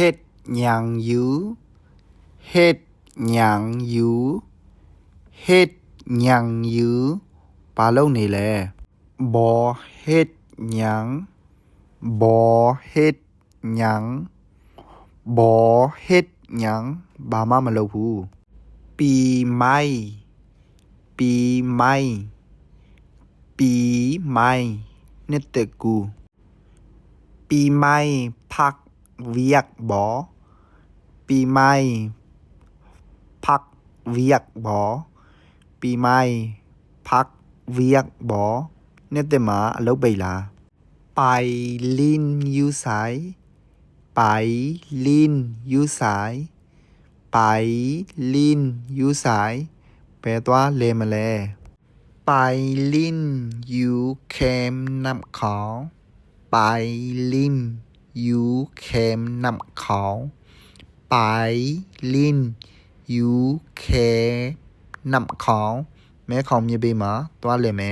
ฮ็ดหยังอยู่เฮ็ดหยังอยู่เฮ็ดหยังอยู่ปาลงนี่แหละบ่เฮ็ดหยังบ่เฮ็ดหยังบ่เฮ็ดหยังบามามาลงพูปีใหม่ปีใหม่ปีใหม่นึกแต่กูปีใหม่พักเวียกบ่ปีใหม่พักเวียกบ่ปีใหม่พักเวียกบ่นึกแต่มาลบไปลาไปลินอยู่ไสไปลินอยู่ไสไปลินอยู่ไสแปลว่าเลมาแลไปลินอยู่แคมน้ำขาวไปลินอยู่แคมน้ำขาวไปลินอยู่แคมน้ำขาวแม่ของมีเบมาตัวเลแม่